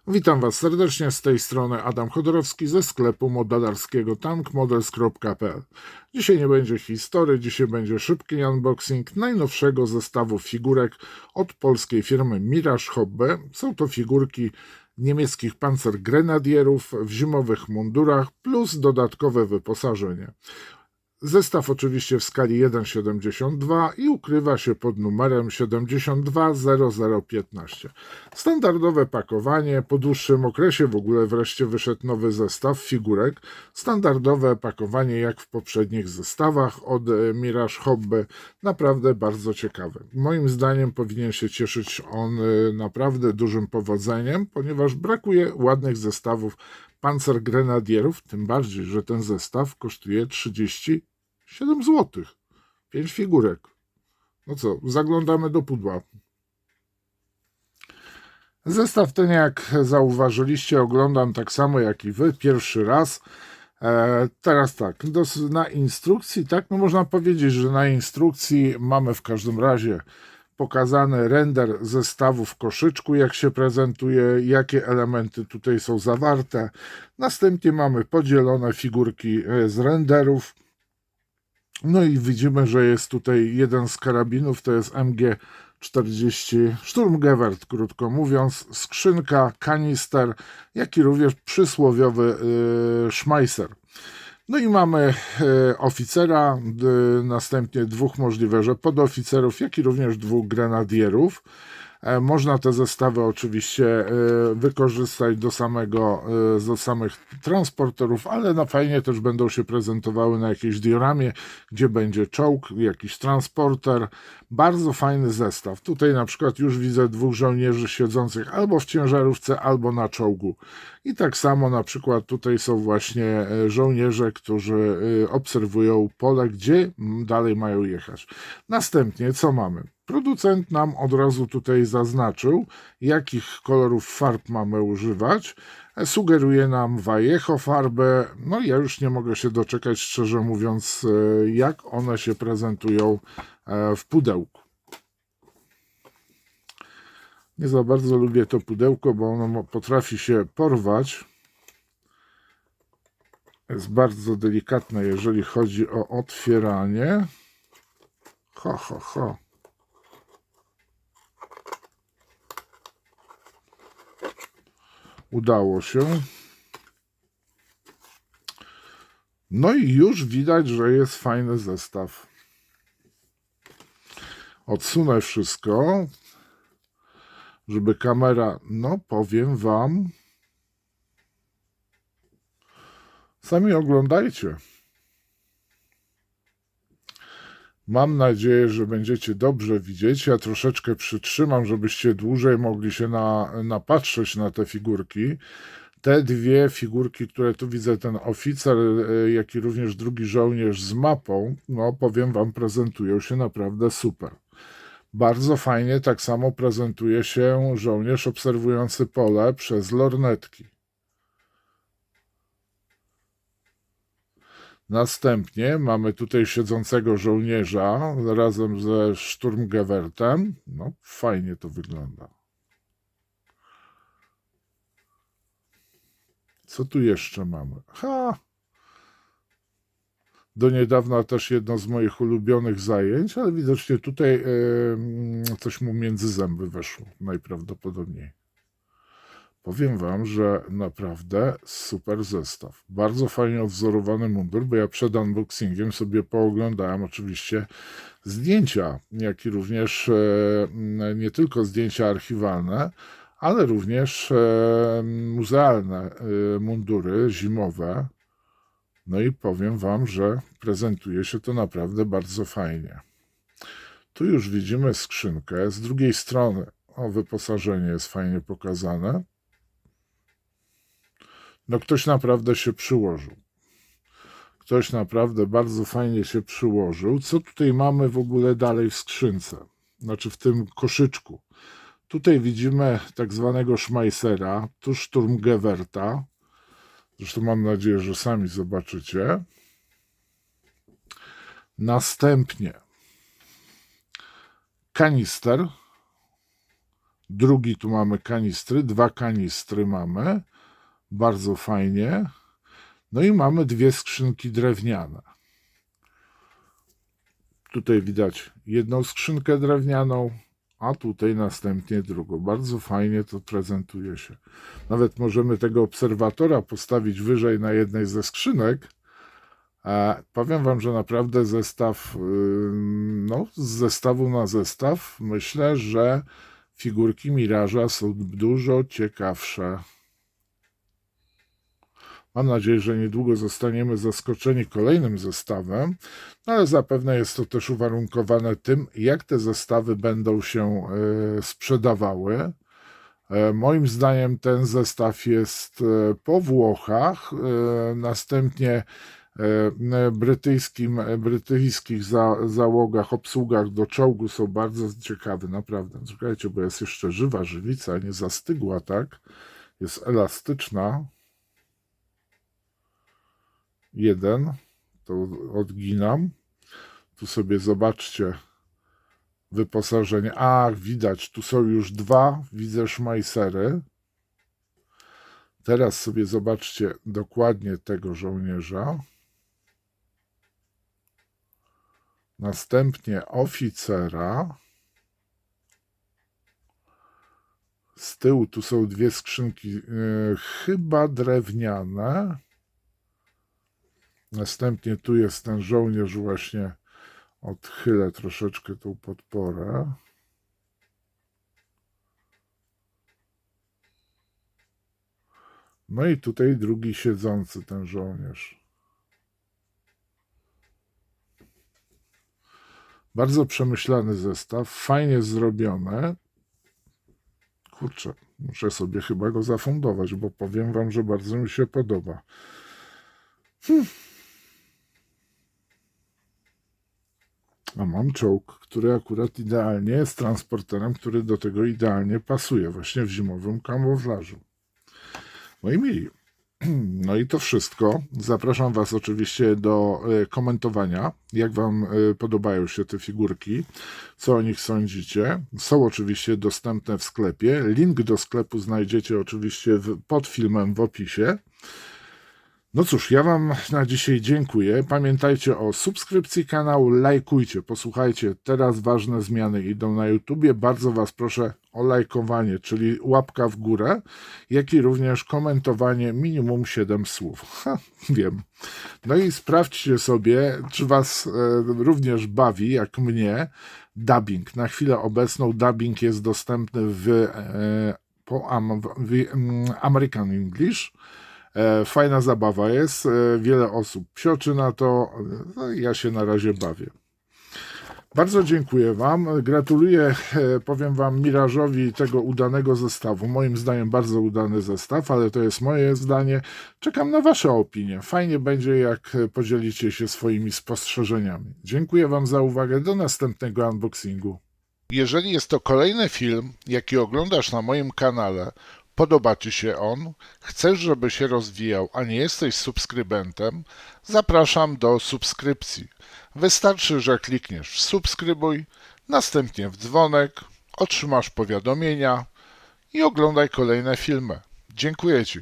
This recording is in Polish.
Witam Was serdecznie, z tej strony Adam Chodorowski ze sklepu modelarskiego tankmodels.pl. Dzisiaj nie będzie historii, dzisiaj będzie szybki unboxing najnowszego zestawu figurek od polskiej firmy Mirage Hobby. Są to figurki niemieckich pancergrenadierów w zimowych mundurach plus dodatkowe wyposażenie. Zestaw oczywiście w skali 1,72 i ukrywa się pod numerem 720015. Standardowe pakowanie, po dłuższym okresie w ogóle wreszcie wyszedł nowy zestaw figurek. Standardowe pakowanie jak w poprzednich zestawach od Mirage Hobby, naprawdę bardzo ciekawy. Moim zdaniem powinien się cieszyć on naprawdę dużym powodzeniem, ponieważ brakuje ładnych zestawów pancergrenadierów, tym bardziej, że ten zestaw kosztuje 37 zł. 5 figurek. No co, zaglądamy do pudła. Zestaw ten, jak zauważyliście, oglądam tak samo jak i wy, pierwszy raz. Teraz tak, na instrukcji, tak, no można powiedzieć, że na instrukcji mamy w każdym razie pokazany render zestawu w koszyczku, jak się prezentuje, jakie elementy tutaj są zawarte. Następnie mamy podzielone figurki z renderów. No i widzimy, że jest tutaj jeden z karabinów, to jest MG40 Sturmgewehr, krótko mówiąc, skrzynka, kanister, jak i również przysłowiowy Schmeisser. No i mamy oficera, następnie dwóch możliwe podoficerów, jak i również dwóch grenadierów. Można te zestawy oczywiście wykorzystać do samych transporterów, ale fajnie też będą się prezentowały na jakiejś dioramie, gdzie będzie czołg, jakiś transporter. Bardzo fajny zestaw. Tutaj na przykład już widzę dwóch żołnierzy siedzących albo w ciężarówce, albo na czołgu. I tak samo na przykład tutaj są właśnie żołnierze, którzy obserwują pole, gdzie dalej mają jechać. Następnie co mamy? Producent nam od razu tutaj zaznaczył, jakich kolorów farb mamy używać. Sugeruje nam Vallejo farbę. No ja już nie mogę się doczekać, szczerze mówiąc, jak one się prezentują w pudełku. Nie za bardzo lubię to pudełko, bo ono potrafi się porwać. Jest bardzo delikatne, jeżeli chodzi o otwieranie. Ho, ho, ho. Udało się. No i już widać, że jest fajny zestaw. Odsunę wszystko, żeby kamera, no powiem wam, sami oglądajcie. Mam nadzieję, że będziecie dobrze widzieć. Ja troszeczkę przytrzymam, żebyście dłużej mogli się napatrzeć na te figurki. Te dwie figurki, które tu widzę, ten oficer, jak i również drugi żołnierz z mapą, no powiem wam, prezentują się naprawdę super. Bardzo fajnie tak samo prezentuje się żołnierz obserwujący pole przez lornetki. Następnie mamy tutaj siedzącego żołnierza razem ze Sturmgewertem. No, fajnie to wygląda. Co tu jeszcze mamy? Do niedawna też jedno z moich ulubionych zajęć, ale widocznie tutaj coś mu między zęby weszło, najprawdopodobniej. Powiem wam, że naprawdę super zestaw. Bardzo fajnie odwzorowany mundur, bo ja przed unboxingiem sobie pooglądałem oczywiście zdjęcia, jak i również nie tylko zdjęcia archiwalne, ale również muzealne mundury zimowe. No i powiem wam, że prezentuje się to naprawdę bardzo fajnie. Tu już widzimy skrzynkę. Z drugiej strony wyposażenie jest fajnie pokazane. No ktoś naprawdę się przyłożył. Ktoś naprawdę bardzo fajnie się przyłożył. Co tutaj mamy w ogóle dalej w skrzynce? Znaczy w tym koszyczku. Tutaj widzimy tak zwanego Schmeissera, tu Sturmgewerta. Zresztą mam nadzieję, że sami zobaczycie. Następnie kanister Drugi tu mamy kanistry, 2 kanistry mamy. Bardzo fajnie. No i mamy 2 skrzynki drewniane. Tutaj widać jedną skrzynkę drewnianą, a tutaj następnie drugą. Bardzo fajnie to prezentuje się. Nawet możemy tego obserwatora postawić wyżej na jednej ze skrzynek. Powiem wam, że naprawdę zestaw, no z zestawu na zestaw, myślę, że figurki Miraża są dużo ciekawsze. Mam nadzieję, że niedługo zostaniemy zaskoczeni kolejnym zestawem, no ale zapewne jest to też uwarunkowane tym, jak te zestawy będą się sprzedawały. Moim zdaniem ten zestaw jest po Włochach, następnie brytyjskich załogach, obsługach do czołgu są bardzo ciekawe, naprawdę. Słuchajcie, bo jest jeszcze żywa żywica, nie zastygła, tak? Jest elastyczna. Jeden, to odginam. Tu sobie zobaczcie wyposażenie. Ach, widać, tu są już 2, widzę szmajsery. Teraz sobie zobaczcie dokładnie tego żołnierza. Następnie oficera. Z tyłu tu są 2 skrzynki, chyba drewniane. Następnie tu jest ten żołnierz właśnie, odchylę troszeczkę tą podporę. No i tutaj drugi siedzący ten żołnierz. Bardzo przemyślany zestaw, fajnie zrobiony. Kurczę, muszę sobie chyba go zafundować, bo powiem wam, że bardzo mi się podoba. A mam czołg, który akurat idealnie jest transporterem, który do tego idealnie pasuje, właśnie w zimowym kamuflażu. Moi mili, no i to wszystko. Zapraszam was oczywiście do komentowania, jak wam podobają się te figurki, co o nich sądzicie. Są oczywiście dostępne w sklepie. Link do sklepu znajdziecie oczywiście pod filmem w opisie. No cóż, ja wam na dzisiaj dziękuję. Pamiętajcie o subskrypcji kanału, lajkujcie, posłuchajcie, teraz ważne zmiany idą na YouTubie. Bardzo was proszę o lajkowanie, czyli łapka w górę, jak i również komentowanie minimum 7 słów. Wiem. No i sprawdźcie sobie, czy was również bawi, jak mnie, dubbing. Na chwilę obecną dubbing jest dostępny w American English. Fajna zabawa jest, wiele osób psioczy na to, no ja się na razie bawię. Bardzo dziękuję wam, gratuluję, powiem wam, Mirażowi tego udanego zestawu. Moim zdaniem bardzo udany zestaw, ale to jest moje zdanie. Czekam na wasze opinie. Fajnie będzie, jak podzielicie się swoimi spostrzeżeniami. Dziękuję wam za uwagę, do następnego unboxingu. Jeżeli jest to kolejny film, jaki oglądasz na moim kanale, podoba ci się on, chcesz, żeby się rozwijał, a nie jesteś subskrybentem, zapraszam do subskrypcji. Wystarczy, że klikniesz w subskrybuj, następnie w dzwonek, otrzymasz powiadomienia i oglądaj kolejne filmy. Dziękuję ci.